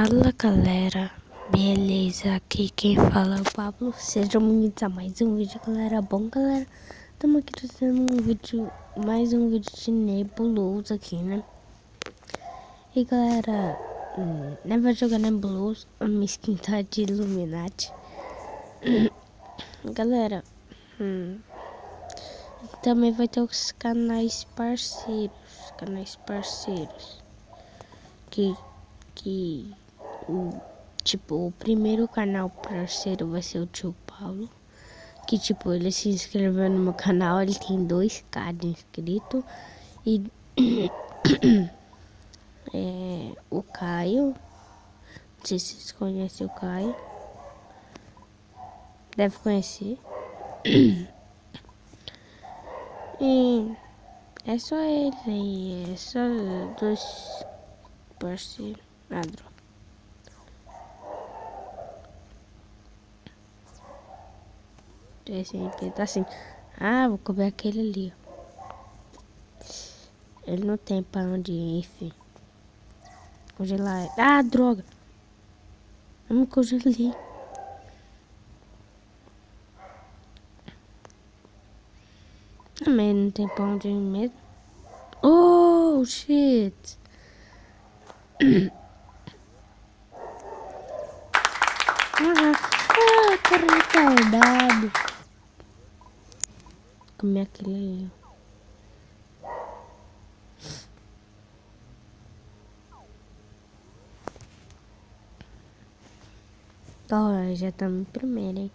Fala galera, beleza? Aqui quem fala é o Pablo. Sejam bem-vindos a mais um vídeo, galera. Bom, galera, estamos aqui trazendo mais um vídeo de Nebuloso aqui, né? E galera, vai jogar Nebuloso, a minha skin tá de Illuminati. Galera, também vai ter os canais parceiros, que tipo, o primeiro canal parceiro vai ser o tio Paulo, que tipo, ele se inscreveu no meu canal, ele tem 2k de inscrito. E o Caio, não sei se vocês conhecem o Caio, deve conhecer. E é só ele aí, é só dois parceiros. Ah, droga. Esse aí tá assim, vou comer aquele ali, ó. Ele não tem pra onde ir, enfim. Congelar. Ah, droga. Eu me congelei. Mas não tem pra onde ir mesmo. Oh, shit. Tô retardado. Comer aquele ali. Ó, já estamos em primeiro, hein?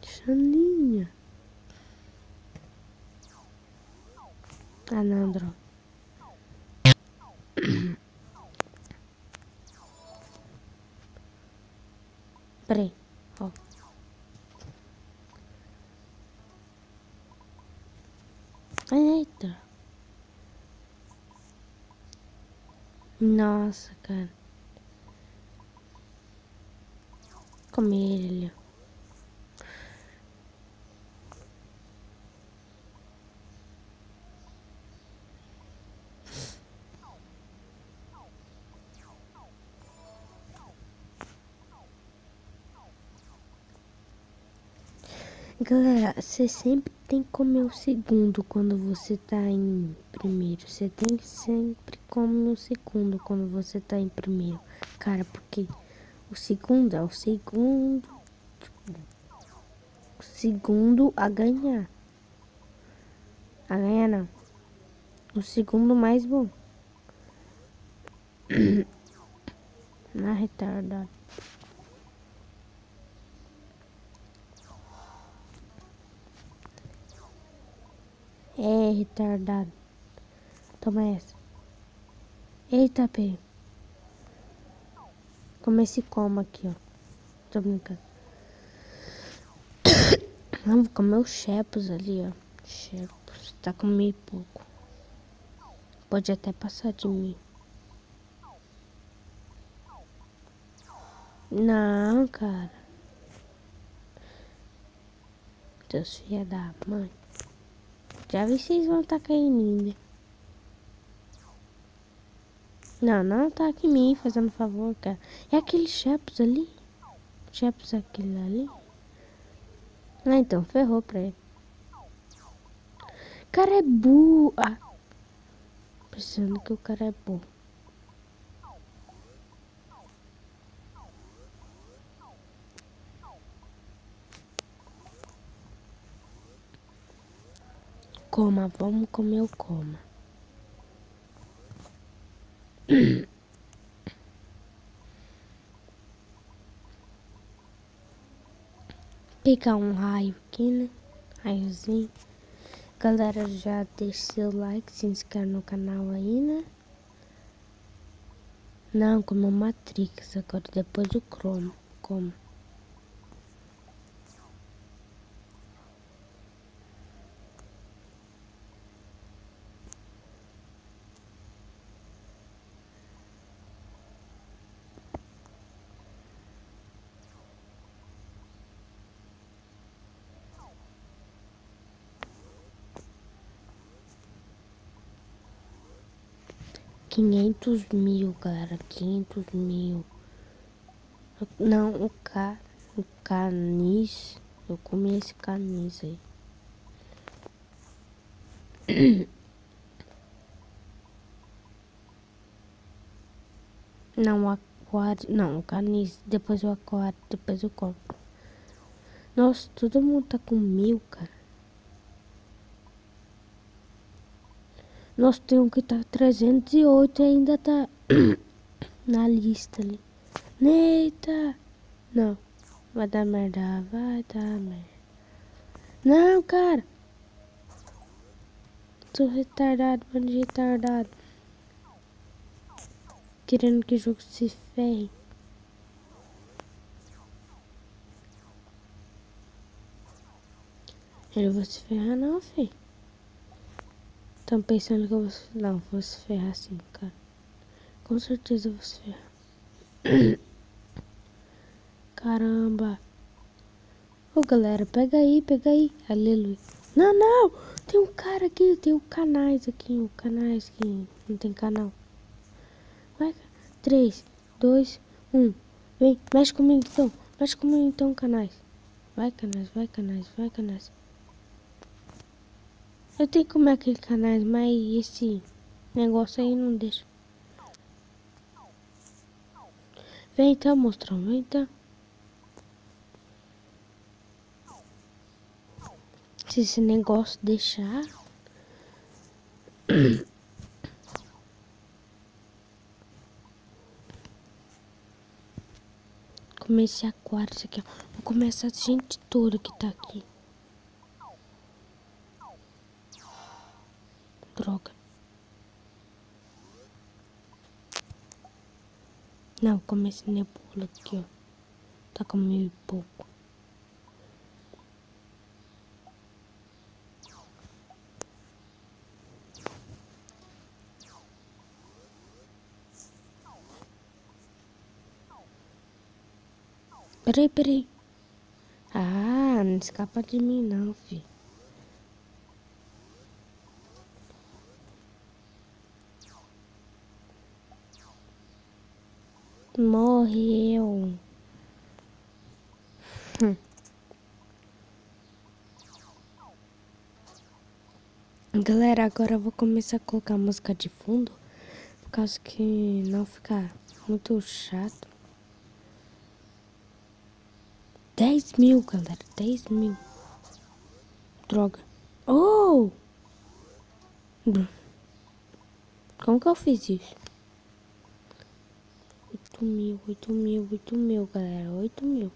Xaninha. Ah, não, droga. Peraí, ó. Eita. Nossa, cara. Comer ele ali. Galera, você sempre tem que comer o segundo quando você tá em primeiro. Você tem que sempre comer o segundo quando você tá em primeiro. Cara, porque o segundo é o segundo. O segundo a ganhar. A ganhar não. O segundo mais bom. Na retardada. É, retardado. Toma essa. Eita, pê. Toma esse coma aqui, ó. Tô brincando. Vamos comer os chepos ali, ó. Chepos. Tá com meio pouco. Pode até passar de mim. Não, cara. Deus, filha da mãe. Já vi vocês vão tacar em mim, né? Não taca em mim, fazendo favor, cara. É aquele chepos ali? Chepos aquele ali? Ah, então, ferrou pra ele. O cara é burro. Pensando que o cara é burro. Coma, vamos comer o coma. Pegar um raio aqui, né? Raiozinho. Galera, já deixa seu like, se inscreve no canal aí, né? Não, como Matrix agora, depois o Chroma. Como? 500 mil, galera. 500 mil. Não, o canis. Eu comi esse canis aí. Não, o aquário. Não, o canis. Depois o aquário. Depois eu compro. Nossa, todo mundo tá com 1000, cara. Nossa, tem um que tá 308 e ainda tá na lista ali. Eita! Não. Vai dar merda. Vai dar merda. Não, cara. Sou retardado, mano, retardado. Querendo que o jogo se ferre. Eu não vou se ferrar não, filho. Tão pensando que eu vou se... Não, vou se ferrar sim, cara. Com certeza eu vou se ferrar. Caramba. Ô, galera, pega aí, pega aí. Aleluia. Não, não. Tem um cara aqui, tem o canais aqui. O canais aqui. Não tem canal. Vai, 3, 2, 1. Vem, mexe comigo então. Mexe comigo então, canais. Vai, canais, vai, canais, vai, canais. Eu tenho que comer aquele canais, mas esse negócio aí não deixa. Vem então, monstrão, vem então. Se esse negócio deixar... Comer esse aquário, isso aqui, ó. Vou comer essa gente toda que tá aqui. Droga. Não, vou comer esse nebula aqui, ó. Tá com 1000 e pouco. Peraí, peraí. Ah, não escapa de mim não, filho. Morreu. Galera, agora eu vou começar a colocar música de fundo. Por causa que não fica muito chato. 10.000, galera. 10.000. Droga. Oh! Como que eu fiz isso? 8.000, 8.000, 8.000, galera. 8.000.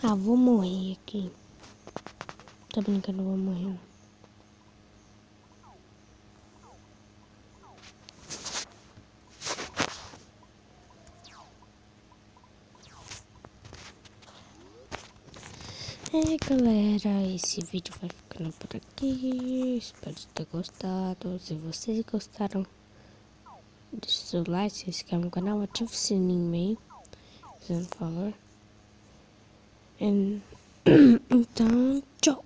Ah, vou morrer aqui. Tô brincando, não vou morrer não. Galera, esse vídeo vai ficando por aqui. Espero ter gostado. Se vocês gostaram, deixe seu like, se inscreva no canal, ative o sininho aí, fazendo favor. Então, tchau.